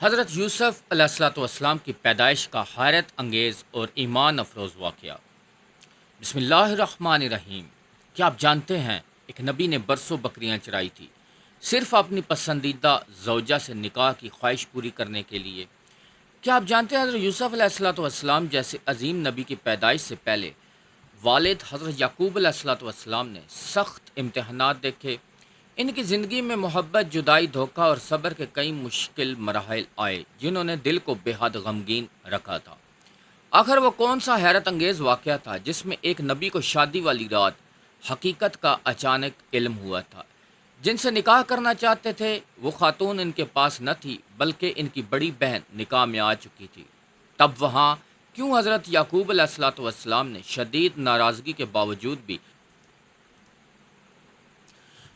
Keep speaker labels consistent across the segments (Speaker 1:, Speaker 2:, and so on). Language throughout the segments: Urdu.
Speaker 1: حضرت یوسف علیہ الصلوۃ والسلام کی پیدائش کا حیرت انگیز اور ایمان افروز واقعہ۔ بسم اللہ الرحمن الرحیم۔ کیا آپ جانتے ہیں ایک نبی نے برسوں بکریاں چرائی تھی، صرف اپنی پسندیدہ زوجہ سے نکاح کی خواہش پوری کرنے کے لیے؟ کیا آپ جانتے ہیں حضرت یوسف علیہ الصلوۃ والسلام جیسے عظیم نبی کی پیدائش سے پہلے والد حضرت یعقوب علیہ الصلوۃ والسلام نے سخت امتحانات دیکھے؟ ان کی زندگی میں محبت، جدائی، دھوکہ اور صبر کے کئی مشکل مراحل آئے جنہوں نے دل کو بے حد غمگین رکھا تھا۔ آخر وہ کون سا حیرت انگیز واقعہ تھا جس میں ایک نبی کو شادی والی رات حقیقت کا اچانک علم ہوا تھا؟ جن سے نکاح کرنا چاہتے تھے وہ خاتون ان کے پاس نہ تھی، بلکہ ان کی بڑی بہن نکاح میں آ چکی تھی۔ تب وہاں کیوں حضرت یعقوب علیہ الصلوۃ والسلام نے شدید ناراضگی کے باوجود بھی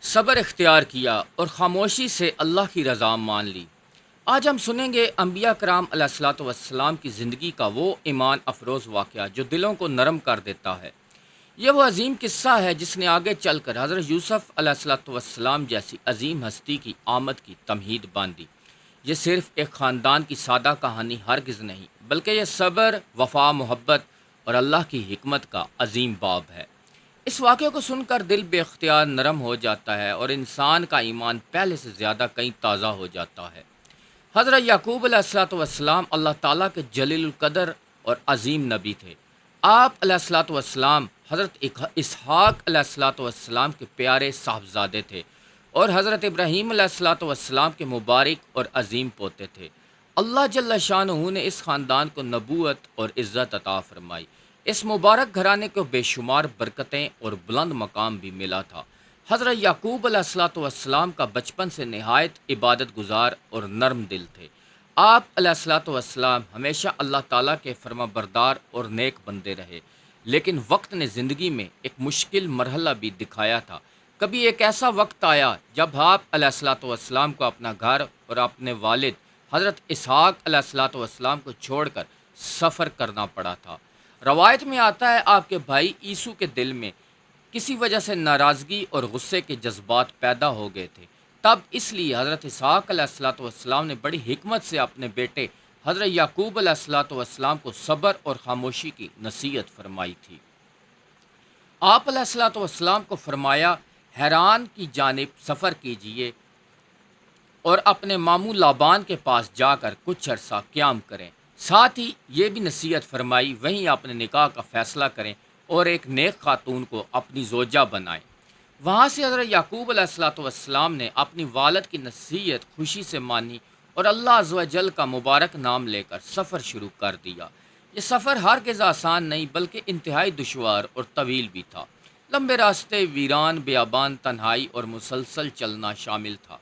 Speaker 1: صبر اختیار کیا اور خاموشی سے اللہ کی رضا مان لی؟ آج ہم سنیں گے انبیاء کرام علیہ الصلوۃ والسلام کی زندگی کا وہ ایمان افروز واقعہ جو دلوں کو نرم کر دیتا ہے۔ یہ وہ عظیم قصہ ہے جس نے آگے چل کر حضرت یوسف علیہ الصلوۃ والسلام جیسی عظیم ہستی کی آمد کی تمہید باندھی۔ یہ صرف ایک خاندان کی سادہ کہانی ہرگز نہیں، بلکہ یہ صبر، وفا، محبت اور اللہ کی حکمت کا عظیم باب ہے۔ اس واقعے کو سن کر دل بے اختیار نرم ہو جاتا ہے اور انسان کا ایمان پہلے سے زیادہ کہیں تازہ ہو جاتا ہے۔ حضرت یعقوب علیہ الصلوۃ والسلام اللہ تعالیٰ کے جلیل القدر اور عظیم نبی تھے۔ آپ علیہ الصلوۃ والسلام حضرت اسحاق علیہ الصلوۃ والسلام کے پیارے صاحبزادے تھے اور حضرت ابراہیم علیہ الصلوۃ والسلام کے مبارک اور عظیم پوتے تھے۔ اللہ جل شانہ نے اس خاندان کو نبوت اور عزت عطا فرمائی۔ اس مبارک گھرانے کو بے شمار برکتیں اور بلند مقام بھی ملا تھا۔ حضرت یعقوب علیہ الصلوۃ والسلام کا بچپن سے نہایت عبادت گزار اور نرم دل تھے۔ آپ علیہ الصلوۃ والسلام ہمیشہ اللہ تعالیٰ کے فرما بردار اور نیک بندے رہے، لیکن وقت نے زندگی میں ایک مشکل مرحلہ بھی دکھایا تھا۔ کبھی ایک ایسا وقت آیا جب آپ علیہ الصلوۃ والسلام کو اپنا گھر اور اپنے والد حضرت اسحاق علیہ الصلوۃ والسلام کو چھوڑ کر سفر کرنا پڑا تھا۔ روایت میں آتا ہے آپ کے بھائی عیسو کے دل میں کسی وجہ سے ناراضگی اور غصے کے جذبات پیدا ہو گئے تھے۔ تب اس لیے حضرت اسحاق علیہ الصلوۃ والسلام نے بڑی حکمت سے اپنے بیٹے حضرت یعقوب علیہ الصلوۃ والسلام کو صبر اور خاموشی کی نصیحت فرمائی تھی۔ آپ علیہ الصلوۃ والسلام کو فرمایا، حیران کی جانب سفر کیجیے اور اپنے ماموں لابان کے پاس جا کر کچھ عرصہ قیام کریں۔ ساتھ ہی یہ بھی نصیحت فرمائی، وہیں اپنے نکاح کا فیصلہ کریں اور ایک نیک خاتون کو اپنی زوجہ بنائیں۔ وہاں سے حضرت یعقوب علیہ الصلوۃ والسلام نے اپنی والد کی نصیحت خوشی سے مانی اور اللہ عز و جل کا مبارک نام لے کر سفر شروع کر دیا۔ یہ سفر ہرگز آسان نہیں بلکہ انتہائی دشوار اور طویل بھی تھا۔ لمبے راستے، ویران بیابان، تنہائی اور مسلسل چلنا شامل تھا۔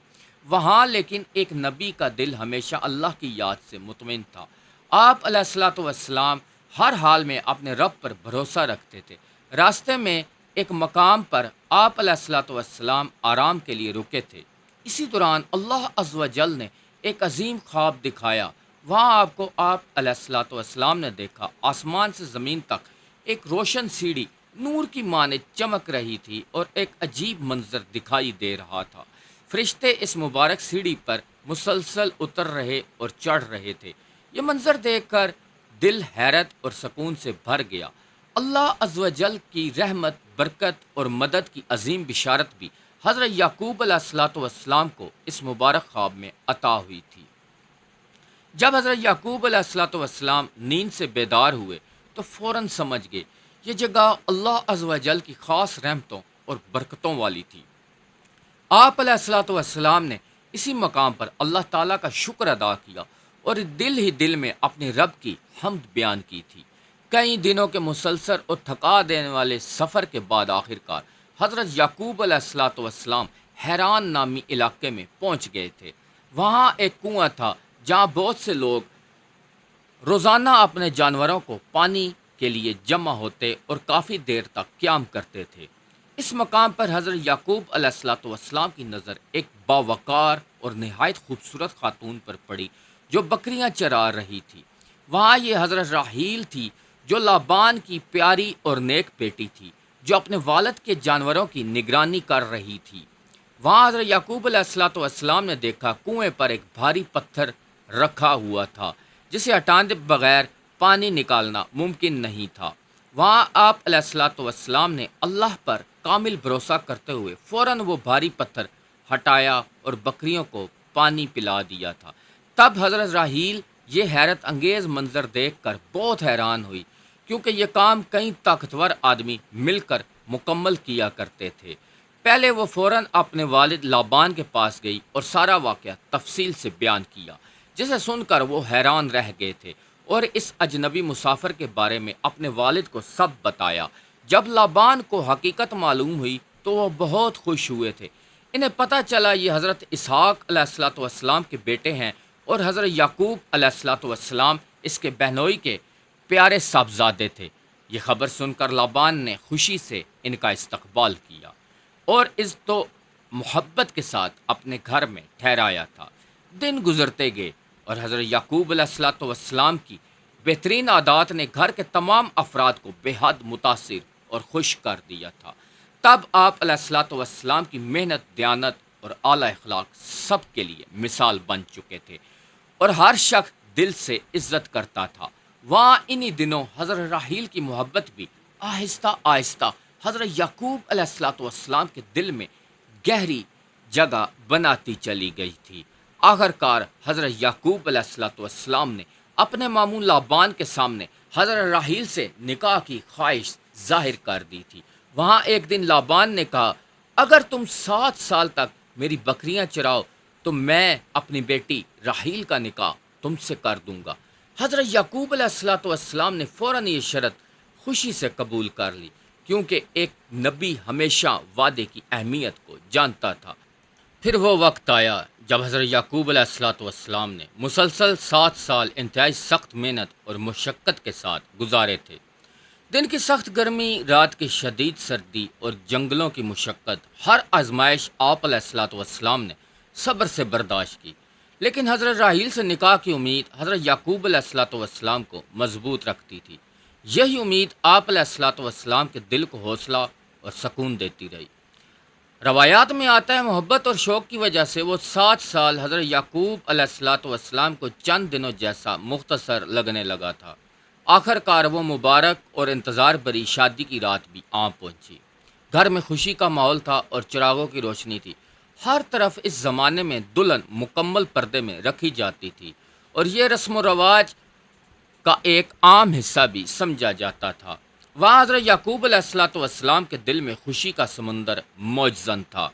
Speaker 1: وہاں لیکن ایک نبی کا دل ہمیشہ اللہ کی یاد سے مطمئن تھا۔ آپ علیہ الصلوۃ والسلام ہر حال میں اپنے رب پر بھروسہ رکھتے تھے۔ راستے میں ایک مقام پر آپ علیہ الصلوۃ والسلام آرام کے لیے رکے تھے۔ اسی دوران اللہ عز و جل نے ایک عظیم خواب دکھایا۔ وہاں آپ علیہ الصلوۃ والسلام نے دیکھا آسمان سے زمین تک ایک روشن سیڑھی نور کی مانند چمک رہی تھی اور ایک عجیب منظر دکھائی دے رہا تھا۔ فرشتے اس مبارک سیڑھی پر مسلسل اتر رہے اور چڑھ رہے تھے۔ یہ منظر دیکھ کر دل حیرت اور سکون سے بھر گیا۔ اللہ عز و جل کی رحمت، برکت اور مدد کی عظیم بشارت بھی حضرت یعقوب علیہ الصلوۃ والسلام کو اس مبارک خواب میں عطا ہوئی تھی۔ جب حضرت یعقوب علیہ الصلوۃ والسلام نیند سے بیدار ہوئے تو فوراً سمجھ گئے یہ جگہ اللہ عز و جل کی خاص رحمتوں اور برکتوں والی تھی۔ آپ علیہ الصلوۃ والسلام نے اسی مقام پر اللہ تعالیٰ کا شکر ادا کیا اور دل ہی دل میں اپنے رب کی حمد بیان کی تھی۔ کئی دنوں کے مسلسل اور تھکا دینے والے سفر کے بعد آخرکار حضرت یعقوب علیہ الصلوۃ والسلام حیران نامی علاقے میں پہنچ گئے تھے۔ وہاں ایک کنواں تھا جہاں بہت سے لوگ روزانہ اپنے جانوروں کو پانی کے لیے جمع ہوتے اور کافی دیر تک قیام کرتے تھے۔ اس مقام پر حضرت یعقوب علیہ الصلوۃ والسلام کی نظر ایک باوقار اور نہایت خوبصورت خاتون پر پڑی جو بکریاں چرا رہی تھی۔ وہاں یہ حضرت راحیل تھی جو لابان کی پیاری اور نیک بیٹی تھی جو اپنے والد کے جانوروں کی نگرانی کر رہی تھی۔ وہاں حضرت یعقوب علیہ الصلوۃ والسلام نے دیکھا کنویں پر ایک بھاری پتھر رکھا ہوا تھا جسے ہٹانے بغیر پانی نکالنا ممکن نہیں تھا۔ وہاں آپ علیہ الصلوۃ والسلام نے اللہ پر کامل بھروسہ کرتے ہوئے فوراً وہ بھاری پتھر ہٹایا اور بکریوں کو پانی پلا دیا تھا۔ تب حضرت راحیل یہ حیرت انگیز منظر دیکھ کر بہت حیران ہوئی، کیونکہ یہ کام کئی طاقتور آدمی مل کر مکمل کیا کرتے تھے۔ پہلے وہ فوراً اپنے والد لابان کے پاس گئی اور سارا واقعہ تفصیل سے بیان کیا، جسے سن کر وہ حیران رہ گئے تھے اور اس اجنبی مسافر کے بارے میں اپنے والد کو سب بتایا۔ جب لابان کو حقیقت معلوم ہوئی تو وہ بہت خوش ہوئے تھے۔ انہیں پتہ چلا یہ حضرت اسحاق علیہ الصلوۃ والسلام کے بیٹے ہیں اور حضرت یعقوب علیہ الصلوۃ والسلام اس کے بہنوئی کے پیارے صاحبزادے تھے۔ یہ خبر سن کر لابان نے خوشی سے ان کا استقبال کیا اور عزت و محبت کے ساتھ اپنے گھر میں ٹھہرایا تھا۔ دن گزرتے گئے اور حضرت یعقوب علیہ الصلوۃ والسلام کی بہترین عادات نے گھر کے تمام افراد کو بے حد متاثر اور خوش کر دیا تھا۔ تب آپ علیہ الصلوۃ والسلام کی محنت، دیانت اور اعلیٰ اخلاق سب کے لیے مثال بن چکے تھے اور ہر شخص دل سے عزت کرتا تھا۔ وہاں انہی دنوں حضرت راحیل کی محبت بھی آہستہ آہستہ حضرت یعقوب علیہ الصلوۃ والسلام کے دل میں گہری جگہ بناتی چلی گئی تھی۔ آخر کار حضرت یعقوب علیہ الصلوۃ والسلام نے اپنے ماموں لابان کے سامنے حضرت راحیل سے نکاح کی خواہش ظاہر کر دی تھی۔ وہاں ایک دن لابان نے کہا، اگر تم 7 سال تک میری بکریاں چراؤ تو میں اپنی بیٹی راحیل کا نکاح تم سے کر دوں گا۔ حضرت یعقوب علیہ الصلوۃ والسلام نے فوراً یہ شرط خوشی سے قبول کر لی، کیونکہ ایک نبی ہمیشہ وعدے کی اہمیت کو جانتا تھا۔ پھر وہ وقت آیا جب حضرت یعقوب علیہ الصلوۃ والسلام نے مسلسل 7 سال انتہائی سخت محنت اور مشقت کے ساتھ گزارے تھے۔ دن کی سخت گرمی، رات کی شدید سردی اور جنگلوں کی مشقت، ہر آزمائش آپ علیہ الصلوۃ والسلام نے صبر سے برداشت کی۔ لیکن حضرت راحیل سے نکاح کی امید حضرت یعقوب علیہ الصلوۃ والسلام کو مضبوط رکھتی تھی۔ یہی امید آپ علیہ الصلوۃ والسلام کے دل کو حوصلہ اور سکون دیتی رہی۔ روایات میں آتا ہے محبت اور شوق کی وجہ سے وہ 7 سال حضرت یعقوب علیہ الصلوۃ والسلام کو چند دنوں جیسا مختصر لگنے لگا تھا۔ آخر کار وہ مبارک اور انتظار بھری شادی کی رات بھی آ پہنچی۔ گھر میں خوشی کا ماحول تھا اور چراغوں کی روشنی تھی۔ ہر طرف اس زمانے میں دلہن مکمل پردے میں رکھی جاتی تھی اور یہ رسم و رواج کا ایک عام حصہ بھی سمجھا جاتا تھا۔ وہاں حضرت یعقوب علیہ الصلوۃ والسلام کے دل میں خوشی کا سمندر موجزن تھا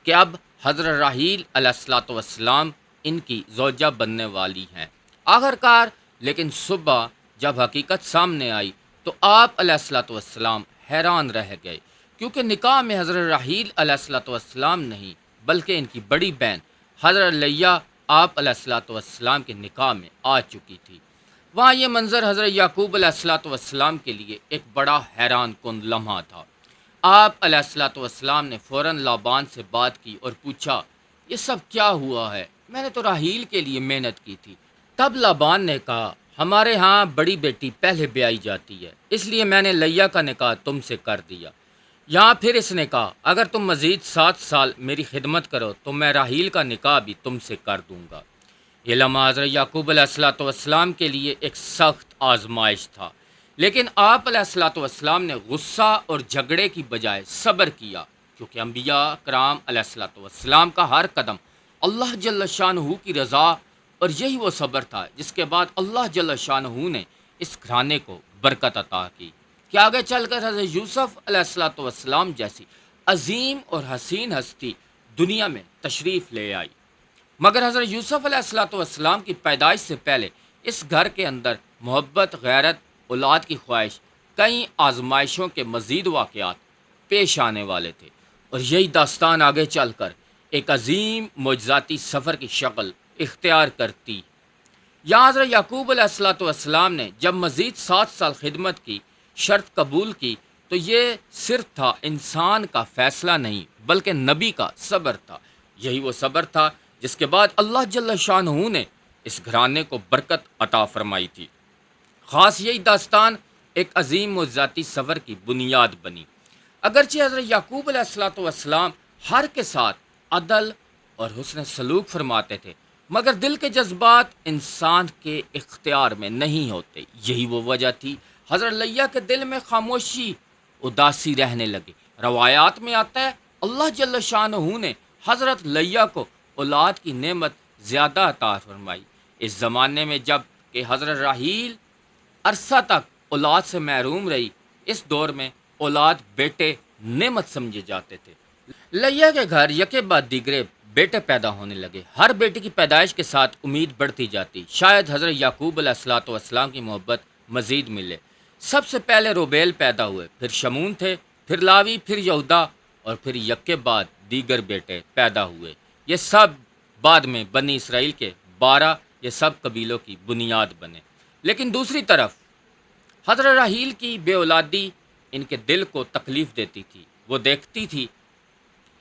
Speaker 1: کہ اب حضرت راحیل علیہ الصلوۃ والسلام ان کی زوجہ بننے والی ہیں۔ آخر کار لیکن صبح جب حقیقت سامنے آئی تو آپ علیہ الصلوۃ والسلام حیران رہ گئے، کیونکہ نکاح میں حضرت راحیل علیہ الصلوۃ والسلام نہیں بلکہ ان کی بڑی بہن حضرت لیہ آپ علیہ الصلوۃ والسلام کے نکاح میں آ چکی تھی۔ وہاں یہ منظر حضرت یعقوب علیہ الصلوۃ والسلام کے لیے ایک بڑا حیران کن لمحہ تھا۔ آپ علیہ الصلوۃ والسلام نے فوراً لابان سے بات کی اور پوچھا، یہ سب کیا ہوا ہے؟ میں نے تو راحیل کے لیے محنت کی تھی۔ تب لابان نے کہا، ہمارے ہاں بڑی بیٹی پہلے بیائی جاتی ہے، اس لیے میں نے لیہ کا نکاح تم سے کر دیا۔ یہاں پھر اس نے کہا، اگر تم مزید 7 سال میری خدمت کرو تو میں راحیل کا نکاح بھی تم سے کر دوں گا۔ یہ لمحہ حضرت یعقوب علیہ الصلوۃ والسلام کے لیے ایک سخت آزمائش تھا، لیکن آپ علیہ الصلوۃ والسلام نے غصہ اور جھگڑے کی بجائے صبر کیا، کیونکہ انبیاء کرام علیہ الصلوۃ والسلام کا ہر قدم اللہ جل شانہ کی رضا، اور یہی وہ صبر تھا جس کے بعد اللہ جل شانہ نے اس گھرانے کو برکت عطا کی کہ آگے چل کر حضرت یوسف علیہ الصلوۃ والسلام جیسی عظیم اور حسین ہستی دنیا میں تشریف لے آئی۔ مگر حضرت یوسف علیہ الصلوۃ والسلام کی پیدائش سے پہلے اس گھر کے اندر محبت، غیرت، اولاد کی خواہش، کئی آزمائشوں کے مزید واقعات پیش آنے والے تھے، اور یہی داستان آگے چل کر ایک عظیم معجزاتی سفر کی شکل اختیار کرتی۔ یہاں حضرت یعقوب علیہ الصلوۃ والسلام نے جب مزید 7 سال خدمت کی شرط قبول کی تو یہ صرف تھا انسان کا فیصلہ نہیں بلکہ نبی کا صبر تھا۔ یہی وہ صبر تھا جس کے بعد اللہ جل شانہ نے اس گھرانے کو برکت عطا فرمائی تھی۔ خاص یہی داستان ایک عظیم معجزاتی سفر کی بنیاد بنی۔ اگرچہ حضرت یعقوب علیہ الصلوۃ والسلام ہر کے ساتھ عدل اور حسن سلوک فرماتے تھے، مگر دل کے جذبات انسان کے اختیار میں نہیں ہوتے۔ یہی وہ وجہ تھی حضرت لیہ کے دل میں خاموشی اداسی رہنے لگے۔ روایات میں آتا ہے اللہ جل شانہ نے حضرت لیہ کو اولاد کی نعمت زیادہ عطا فرمائی۔ اس زمانے میں جب کہ حضرت راحیل عرصہ تک اولاد سے محروم رہی، اس دور میں اولاد بیٹے نعمت سمجھے جاتے تھے۔ لیہ کے گھر یکے بعد دیگرے بیٹے پیدا ہونے لگے۔ ہر بیٹے کی پیدائش کے ساتھ امید بڑھتی جاتی، شاید حضرت یعقوب علیہ الصلوۃ والسلام کی محبت مزید ملے۔ سب سے پہلے روبیل پیدا ہوئے، پھر شمون تھے، پھر لاوی، پھر یہودا، اور پھر یکے بعد دیگر بیٹے پیدا ہوئے۔ یہ سب بعد میں بنی اسرائیل کے 12 یہ سب قبیلوں کی بنیاد بنے۔ لیکن دوسری طرف حضرت راحیل کی بے اولادی ان کے دل کو تکلیف دیتی تھی۔ وہ دیکھتی تھی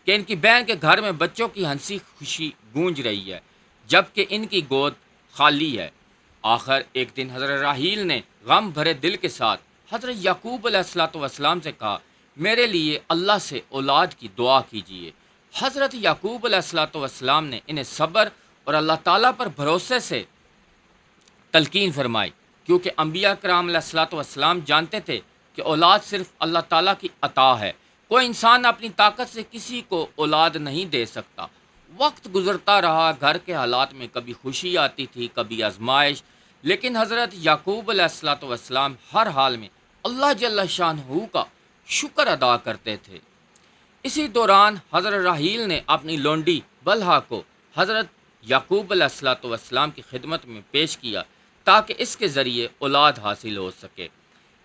Speaker 1: کہ ان کی بہن کے گھر میں بچوں کی ہنسی خوشی گونج رہی ہے، جبکہ ان کی گود خالی ہے۔ آخر ایک دن حضرت راحیل نے غم بھرے دل کے ساتھ حضرت یعقوب علیہ الصلوۃ والسلام سے کہا، میرے لیے اللہ سے اولاد کی دعا کیجیے۔ حضرت یعقوب علیہ الصلوۃ والسلام نے انہیں صبر اور اللہ تعالیٰ پر بھروسے سے تلقین فرمائی، کیونکہ انبیاء کرام علیہ الصلوۃ والسلام جانتے تھے کہ اولاد صرف اللہ تعالیٰ کی عطا ہے۔ کوئی انسان اپنی طاقت سے کسی کو اولاد نہیں دے سکتا۔ وقت گزرتا رہا، گھر کے حالات میں کبھی خوشی آتی تھی، کبھی آزمائش، لیکن حضرت یعقوب علیہ الصلوۃ والسلام ہر حال میں اللہ جل شانہ کا شکر ادا کرتے تھے۔ اسی دوران حضرت راحیل نے اپنی لونڈی بلہا کو حضرت یعقوب علیہ الصلوۃ والسلام کی خدمت میں پیش کیا تاکہ اس کے ذریعے اولاد حاصل ہو سکے۔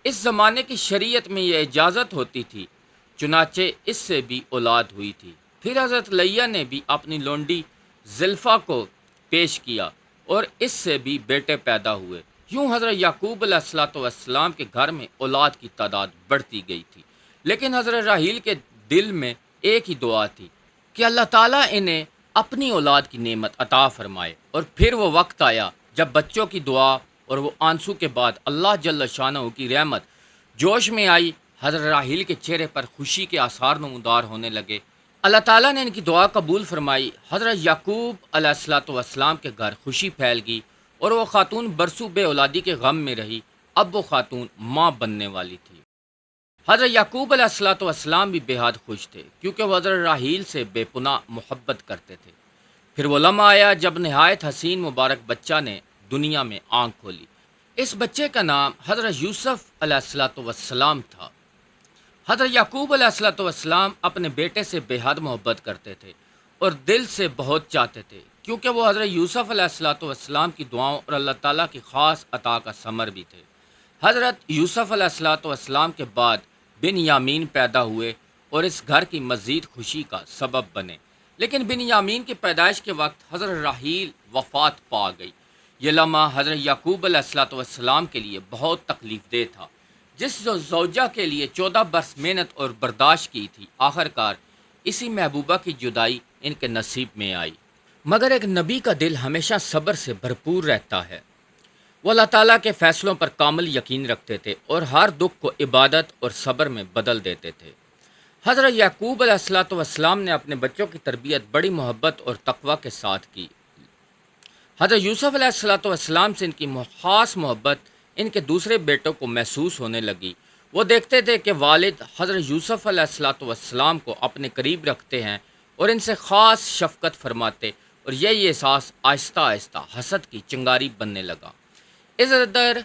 Speaker 1: اس زمانے کی شریعت میں یہ اجازت ہوتی تھی، چنانچہ اس سے بھی اولاد ہوئی تھی۔ پھر حضرت لیہ نے بھی اپنی لونڈی زلفا کو پیش کیا اور اس سے بھی بیٹے پیدا ہوئے۔ یوں حضرت یعقوب علیہ الصلوۃ والسلام کے گھر میں اولاد کی تعداد بڑھتی گئی تھی۔ لیکن حضرت راحیل کے دل میں ایک ہی دعا تھی کہ اللہ تعالیٰ انہیں اپنی اولاد کی نعمت عطا فرمائے۔ اور پھر وہ وقت آیا جب بچوں کی دعا اور وہ آنسو کے بعد اللہ جل شانہ کی رحمت جوش میں آئی۔ حضرت راحیل کے چہرے پر خوشی کے آثار نمودار ہونے لگے۔ اللہ تعالیٰ نے ان کی دعا قبول فرمائی۔ حضرت یعقوب علیہ الصلوۃ والسلام کے گھر خوشی پھیل گئی اور وہ خاتون برسوں بے اولادی کے غم میں رہی۔ اب وہ خاتون ماں بننے والی تھی۔ حضرت یعقوب علیہ الصلوۃ والسلام بھی بے حد خوش تھے، کیونکہ وہ حضرت راحیل سے بے پناہ محبت کرتے تھے۔ پھر وہ لمحہ آیا جب نہایت حسین مبارک بچہ نے دنیا میں آنکھ کھولی۔ اس بچے کا نام حضرت یوسف علیہ الصلوۃ والسلام تھا۔ حضرت یعقوب علیہ الصلوۃ والسلام اپنے بیٹے سے بے حد محبت کرتے تھے اور دل سے بہت چاہتے تھے، کیونکہ وہ حضرت یوسف علیہ الصلوۃ والسلام کی دعاؤں اور اللہ تعالیٰ کی خاص عطا کا ثمر بھی تھے۔ حضرت یوسف علیہ الصلوۃ والسلام کے بعد بن یامین پیدا ہوئے اور اس گھر کی مزید خوشی کا سبب بنے۔ لیکن بن یامین کی پیدائش کے وقت حضرت راحیل وفات پا گئی۔ یہ لمحہ حضرت یعقوب علیہ الصلوۃ والسلام کے لیے بہت تکلیف دہ تھا۔ جس زوجہ کے لیے 14 برس محنت اور برداشت کی تھی، آخر کار اسی محبوبہ کی جدائی ان کے نصیب میں آئی۔ مگر ایک نبی کا دل ہمیشہ صبر سے بھرپور رہتا ہے۔ وہ اللہ تعالیٰ کے فیصلوں پر کامل یقین رکھتے تھے اور ہر دکھ کو عبادت اور صبر میں بدل دیتے تھے۔ حضرت یعقوب علیہ الصلوۃ والسلام نے اپنے بچوں کی تربیت بڑی محبت اور تقوی کے ساتھ کی۔ حضرت یوسف علیہ الصلوۃ والسلام سے ان کی خاص محبت ان کے دوسرے بیٹوں کو محسوس ہونے لگی۔ وہ دیکھتے تھے کہ والد حضرت یوسف علیہ الصلوۃ والسلام کو اپنے قریب رکھتے ہیں اور ان سے خاص شفقت فرماتے، اور یہی احساس آہستہ آہستہ حسد کی چنگاری بننے لگا۔ اس ادھر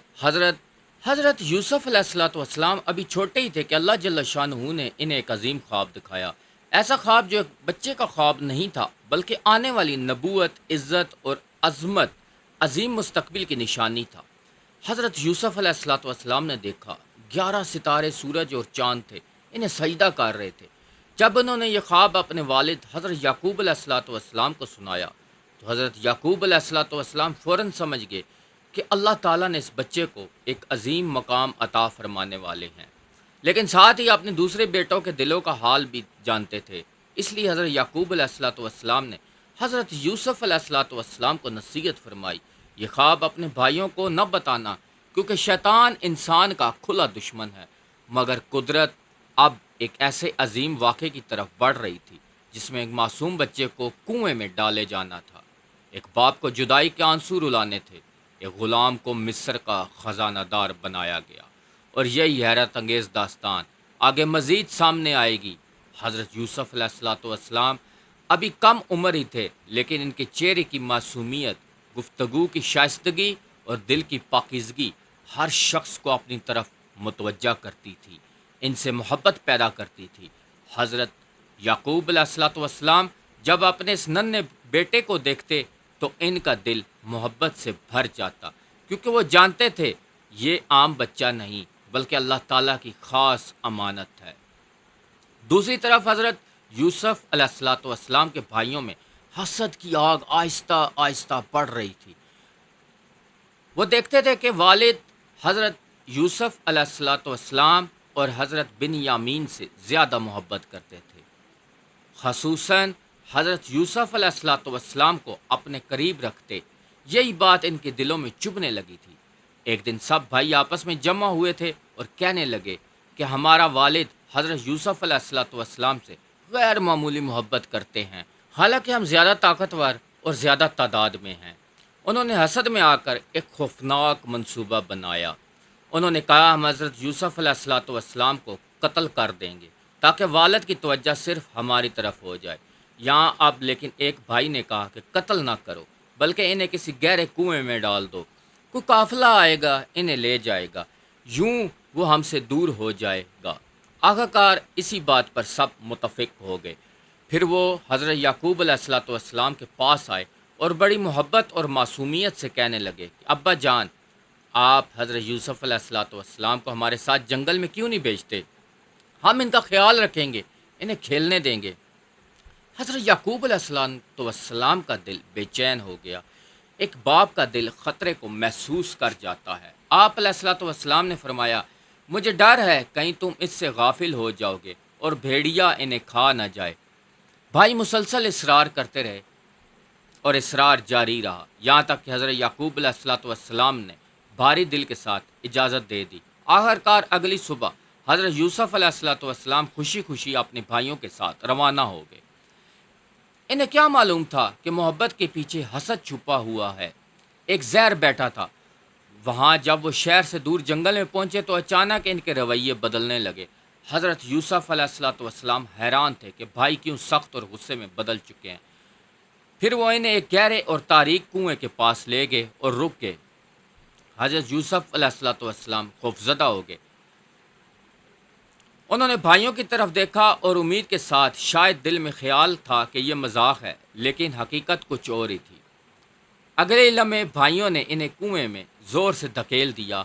Speaker 1: حضرت یوسف علیہ الصلوۃ والسلام ابھی چھوٹے ہی تھے کہ اللہ جل شانہ نے انہیں ایک عظیم خواب دکھایا۔ ایسا خواب جو ایک بچے کا خواب نہیں تھا، بلکہ آنے والی نبوت، عزت اور عظمت عظیم مستقبل کی نشانی تھا۔ حضرت یوسف علیہ الصلوۃ والسلام نے دیکھا 11 ستارے، سورج اور چاند تھے، انہیں سجدہ کر رہے تھے۔ جب انہوں نے یہ خواب اپنے والد حضرت یعقوب علیہ الصلوۃ والسلام کو سنایا تو حضرت یعقوب علیہ الصلوۃ والسلام فوراً سمجھ گئے کہ اللہ تعالیٰ نے اس بچے کو ایک عظیم مقام عطا فرمانے والے ہیں، لیکن ساتھ ہی اپنے دوسرے بیٹوں کے دلوں کا حال بھی جانتے تھے۔ اس لیے حضرت یعقوب علیہ الصلوۃ والسلام نے حضرت یوسف علیہ الصلوۃ والسلام کو نصیحت فرمائی، یہ خواب اپنے بھائیوں کو نہ بتانا، کیونکہ شیطان انسان کا کھلا دشمن ہے۔ مگر قدرت اب ایک ایسے عظیم واقعے کی طرف بڑھ رہی تھی جس میں ایک معصوم بچے کو کنویں میں ڈالے جانا تھا۔ ایک باپ کو جدائی کے آنسو رلانے تھے، ایک غلام کو مصر کا خزانہ دار بنایا گیا، اور یہی حیرت انگیز داستان آگے مزید سامنے آئے گی۔ حضرت یوسف علیہ السلاۃ والسلام ابھی کم عمر ہی تھے، لیکن ان کے چہرے کی معصومیت، گفتگو کی شائستگی اور دل کی پاکیزگی ہر شخص کو اپنی طرف متوجہ کرتی تھی، ان سے محبت پیدا کرتی تھی۔ حضرت یعقوب علیہ السلاۃ والسلام جب اپنے اس ننھے بیٹے کو دیکھتے تو ان کا دل محبت سے بھر جاتا، کیونکہ وہ جانتے تھے یہ عام بچہ نہیں بلکہ اللہ تعالیٰ کی خاص امانت ہے۔ دوسری طرف حضرت یوسف علیہ السلاۃ والسلام کے بھائیوں میں حسد کی آگ آہستہ آہستہ بڑھ رہی تھی۔ وہ دیکھتے تھے کہ والد حضرت یوسف علیہ السلاۃ والسلام اور حضرت بن یامین سے زیادہ محبت کرتے تھے، خصوصاً حضرت یوسف علیہ السلاۃ والسلام کو اپنے قریب رکھتے۔ یہی بات ان کے دلوں میں چبھنے لگی تھی۔ ایک دن سب بھائی آپس میں جمع ہوئے تھے اور کہنے لگے کہ ہمارا والد حضرت یوسف علیہ السلاۃ والسلام سے غیر معمولی محبت کرتے ہیں، حالانکہ ہم زیادہ طاقتور اور زیادہ تعداد میں ہیں۔ انہوں نے حسد میں آ کر ایک خوفناک منصوبہ بنایا۔ انہوں نے کہا ہم حضرت یوسف علیہ السلاۃ والسلام کو قتل کر دیں گے تاکہ والد کی توجہ صرف ہماری طرف ہو جائے۔ یہاں اب لیکن ایک بھائی نے کہا کہ قتل نہ کرو بلکہ انہیں کسی گہرے کنویں میں ڈال دو، کوئی قافلہ آئے گا انہیں لے جائے گا، یوں وہ ہم سے دور ہو جائے گا۔ آخرکار اسی بات پر سب متفق ہو گئے۔ پھر وہ حضرت یعقوب علیہ السلاۃ والسلام کے پاس آئے اور بڑی محبت اور معصومیت سے کہنے لگے کہ ابا جان، آپ حضرت یوسف علیہ السلاۃ والسلام کو ہمارے ساتھ جنگل میں کیوں نہیں بھیجتے؟ ہم ان کا خیال رکھیں گے، انہیں کھیلنے دیں گے۔ حضرت یعقوب علیہ السلام کا دل بے چین ہو گیا۔ ایک باپ کا دل خطرے کو محسوس کر جاتا ہے۔ آپ علیہ السلاۃ والسلام نے فرمایا مجھے ڈر ہے کہیں تم اس سے غافل ہو جاؤ گے اور بھیڑیا انہیں کھا نہ جائے۔ بھائی مسلسل اصرار کرتے رہے اور اصرار جاری رہا، یہاں تک کہ حضرت یعقوب علیہ السلاۃ والسلام نے بھاری دل کے ساتھ اجازت دے دی۔ آخرکار اگلی صبح حضرت یوسف علیہ السلاۃ والسلام خوشی خوشی اپنے بھائیوں کے ساتھ روانہ ہو گئے۔ انہیں کیا معلوم تھا کہ محبت کے پیچھے حسد چھپا ہوا ہے، ایک زہر بیٹھا تھا۔ وہاں جب وہ شہر سے دور جنگل میں پہنچے تو اچانک ان کے رویے بدلنے لگے۔ حضرت یوسف علیہ السلاۃ والسلام حیران تھے کہ بھائی کیوں سخت اور غصے میں بدل چکے ہیں۔ پھر وہ انہیں ایک گہرے اور تاریک کنویں کے پاس لے گئے اور رک گئے۔ حضرت یوسف علیہ السلاۃ والسلام خوفزدہ ہو گئے۔ انہوں نے بھائیوں کی طرف دیکھا اور امید کے ساتھ، شاید دل میں خیال تھا کہ یہ مذاق ہے، لیکن حقیقت کچھ اور ہی تھی۔ اگلے لمحے بھائیوں نے انہیں کنویں میں زور سے دھکیل دیا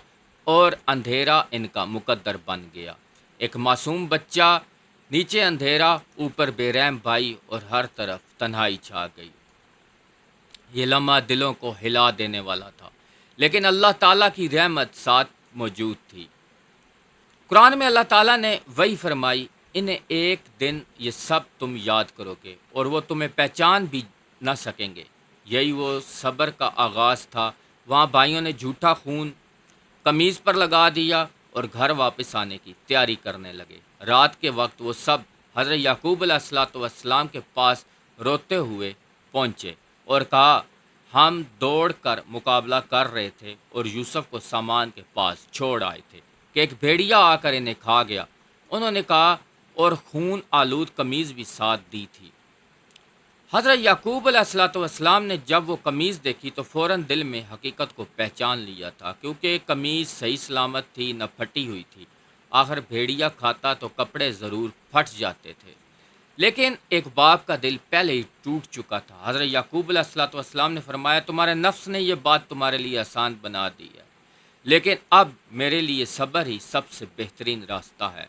Speaker 1: اور اندھیرا ان کا مقدر بن گیا۔ ایک معصوم بچہ نیچے اندھیرا، اوپر بے رحم بھائی اور ہر طرف تنہائی چھا گئی۔ یہ لمحہ دلوں کو ہلا دینے والا تھا، لیکن اللہ تعالیٰ کی رحمت ساتھ موجود تھی۔ قرآن میں اللہ تعالیٰ نے وحی فرمائی انہیں ایک دن یہ سب تم یاد کرو گے اور وہ تمہیں پہچان بھی نہ سکیں گے۔ یہی وہ صبر کا آغاز تھا۔ وہاں بھائیوں نے جھوٹا خون قمیض پر لگا دیا اور گھر واپس آنے کی تیاری کرنے لگے۔ رات کے وقت وہ سب حضرت یعقوب علیہ السلاۃ والسلام کے پاس روتے ہوئے پہنچے اور کہا ہم دوڑ کر مقابلہ کر رہے تھے اور یوسف کو سامان کے پاس چھوڑ آئے تھے کہ ایک بھیڑیا آ کر انہیں کھا گیا۔ انہوں نے کہا اور خون آلود قمیض بھی ساتھ دی تھی۔ حضرت یعقوب علیہ السلاۃ والسلام نے جب وہ قمیض دیکھی تو فوراً دل میں حقیقت کو پہچان لیا تھا، کیونکہ قمیض صحیح سلامت تھی، نہ پھٹی ہوئی تھی۔ آخر بھیڑیا کھاتا تو کپڑے ضرور پھٹ جاتے تھے، لیکن ایک باپ کا دل پہلے ہی ٹوٹ چکا تھا۔ حضرت یعقوب علیہ السلاۃ والسلام نے فرمایا تمہارے نفس نے یہ بات تمہارے لیے آسان بنا دی ہے، لیکن اب میرے لیے صبر ہی سب سے بہترین راستہ ہے۔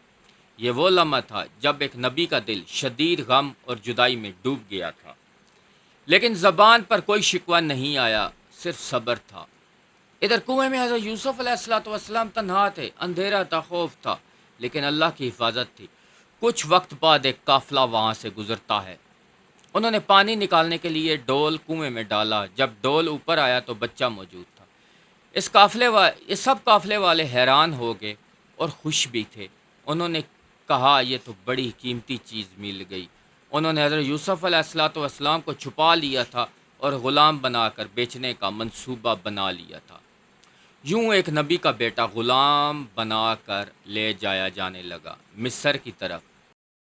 Speaker 1: یہ وہ لمحہ تھا جب ایک نبی کا دل شدید غم اور جدائی میں ڈوب گیا تھا، لیکن زبان پر کوئی شکوہ نہیں آیا، صرف صبر تھا۔ ادھر کنویں میں حضرت یوسف علیہ السلاۃ والسلام تنہا تھے، اندھیرا تھا، خوف تھا، لیکن اللہ کی حفاظت تھی۔ کچھ وقت بعد ایک قافلہ وہاں سے گزرتا ہے۔ انہوں نے پانی نکالنے کے لیے ڈول کنویں میں ڈالا۔ جب ڈول اوپر آیا تو بچہ موجود تھا۔ اس سب قافلے والے حیران ہو گئے اور خوش بھی تھے۔ انہوں نے کہا یہ تو بڑی قیمتی چیز مل گئی۔ انہوں نے حضرت یوسف علیہ السلاۃ والسلام کو چھپا لیا تھا اور غلام بنا کر بیچنے کا منصوبہ بنا لیا تھا۔ یوں ایک نبی کا بیٹا غلام بنا کر لے جایا جانے لگا مصر کی طرف،